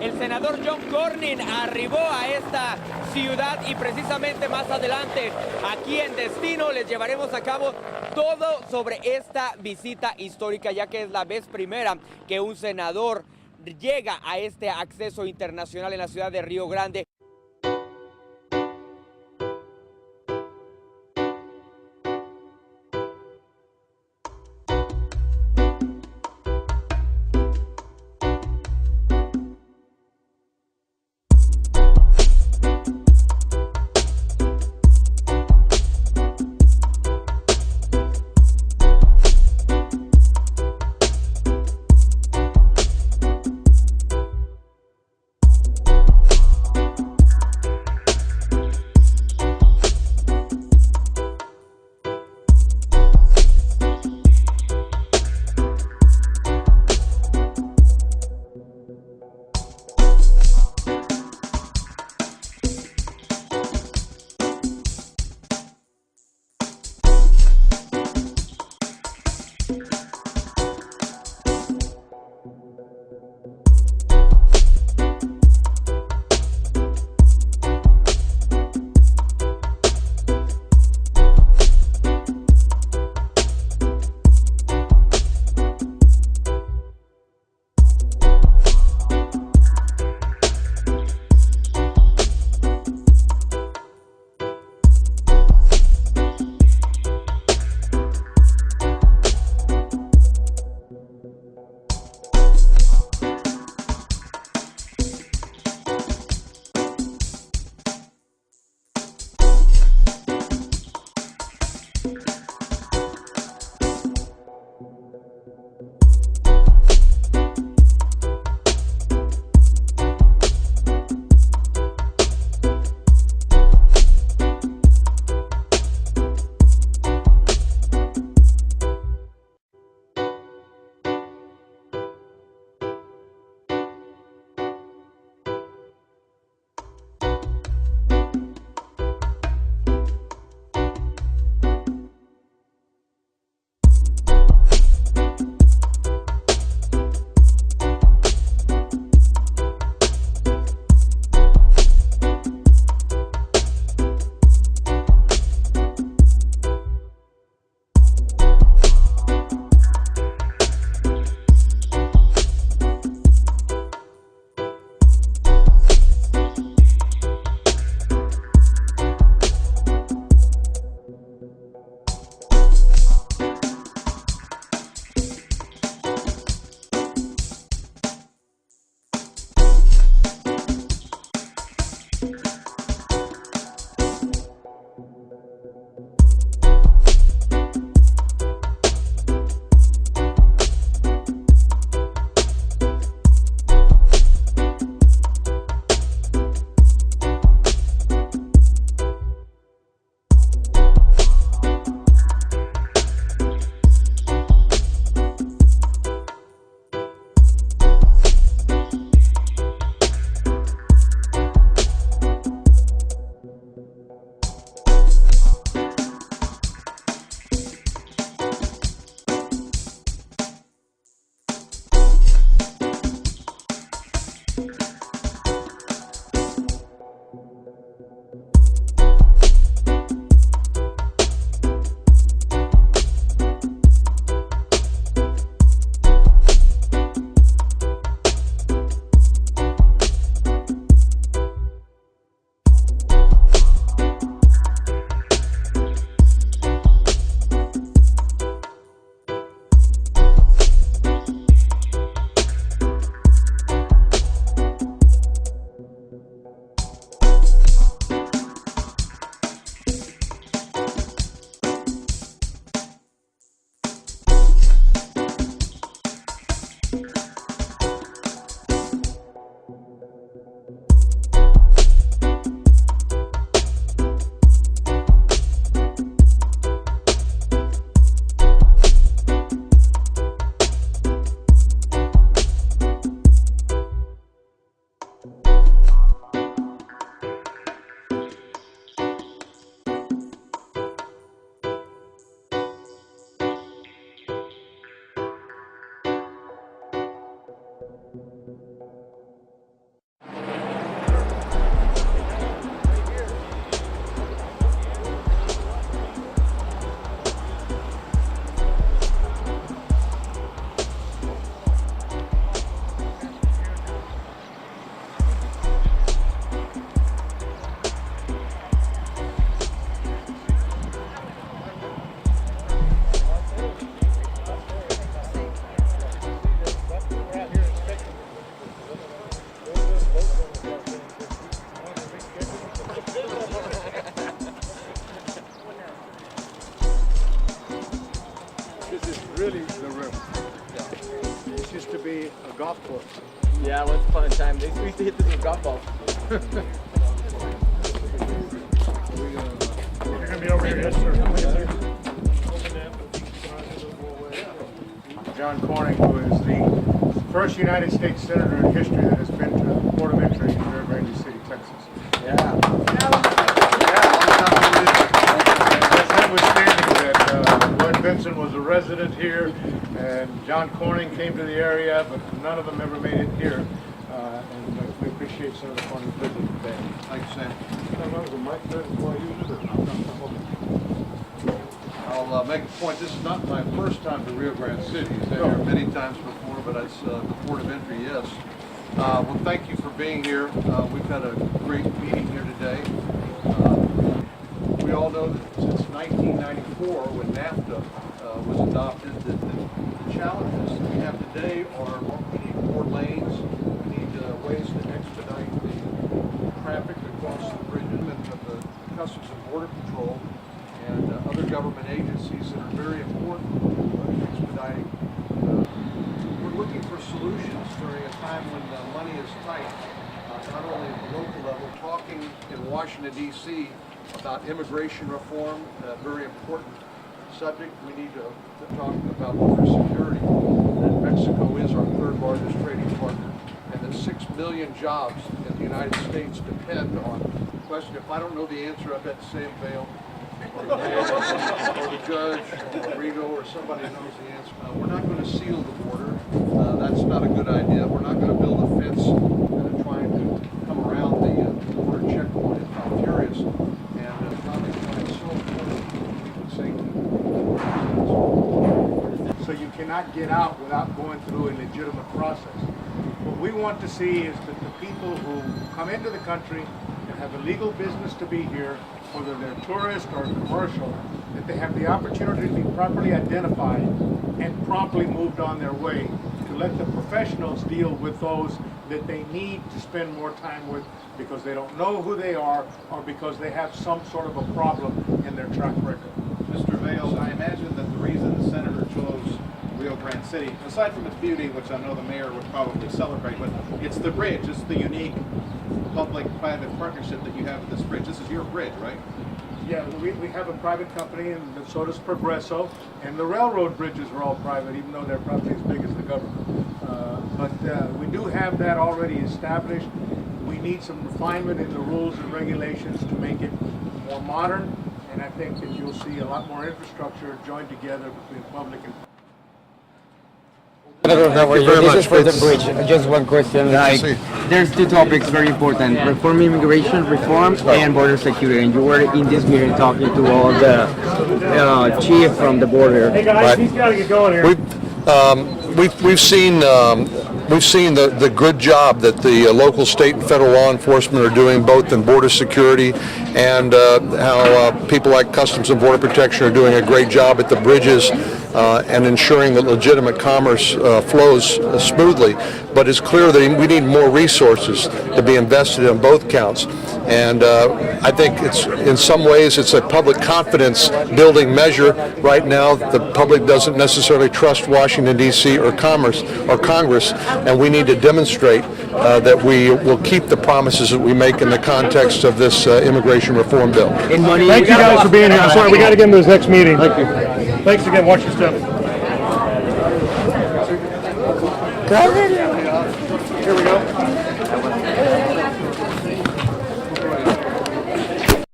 El senador John Cornyn arribó a esta ciudad y precisamente más adelante, aquí en Destino, les llevaremos a cabo todo sobre esta visita histórica, ya que es la vez primera que un senador llega a este acceso internacional en la ciudad de Río Grande. This is really the river. It used to be a golf course. Yeah, once upon a time, they used to hit this with golf balls. You're going to be over here, yes, sir. John Cornyn, who is the first United States Senator in history that has been to the port of entry in Rio Grande City, Texas. Yeah. Notwithstanding that Lloyd Benson was a resident here and John Cornyn came to the area, but none of them ever made it here. And we appreciate Senator Cornyn's visit today. Thanks, Sam. I'll I'll make a point. This is not my first time to Rio Grande City. I've been here many times before, but it's the port of entry, yes. Well, thank you for being here. We've had a great meeting here today. We all know that since 1994, when NAFTA was adopted, that the challenges that we have today are we need more lanes, we need ways to expedite the traffic across the bridges of the Customs and Border Patrol and other government agencies that are very important in expediting. We're looking for solutions during a time when money is tight, not only at the local level, talking in Washington, D.C. about immigration reform, a very important subject. We need to talk about border security, that Mexico is our third largest trading partner, and that 6 million jobs in the United States depend on the question. If I don't know the answer, I bet Sam Vail or the judge or Rigo or somebody knows the answer. We're not going to seal the border. That's not a good idea. We're not going to build a fence trying to come around the border checkpoint in Honduras. And probably why it's so important to keep safety. So you cannot get out without going through a legitimate process. What we want to see is that the people who come into the country and have a legal business to be here, whether they're tourist or commercial, that they have the opportunity to be properly identified and promptly moved on their way, to let the professionals deal with those that they need to spend more time with because they don't know who they are or because they have some sort of a problem in their track record. Mr. Vail, I imagine that the reason the senator chose Rio Grande City, aside from its beauty, which I know the mayor would probably celebrate, but it's the bridge, it's the unique public-private partnership that you have with this bridge. This is your bridge, right? Yeah, we have a private company, and so does Progresso, and the railroad bridges are all private, even though they're probably as big as the government. But we do have that already established. We need some refinement in the rules and regulations to make it more modern, and I think that you'll see a lot more infrastructure joined together between public and This is for the bridge. Just one question. Like, there's two topics very important: reform immigration reform and border security. And you were in this meeting talking to all the chief from the border. Hey guys, he's got to get going here. We've seen the good job that the local, state, and federal law enforcement are doing, both in border security and how people like Customs and Border Protection are doing a great job at the bridges and ensuring that legitimate commerce flows smoothly. But it's clear that we need more resources to be invested in both counts. And I think it's, in some ways, it's a public confidence building measure. Right now, the public doesn't necessarily trust Washington, D.C. or Congress, and we need to demonstrate that we will keep the promises that we make in the context of this immigration reform bill. Thank you guys for being here. I'm sorry, we got to get into this next meeting. Thank you. Thanks again. Watch your step. Here we go.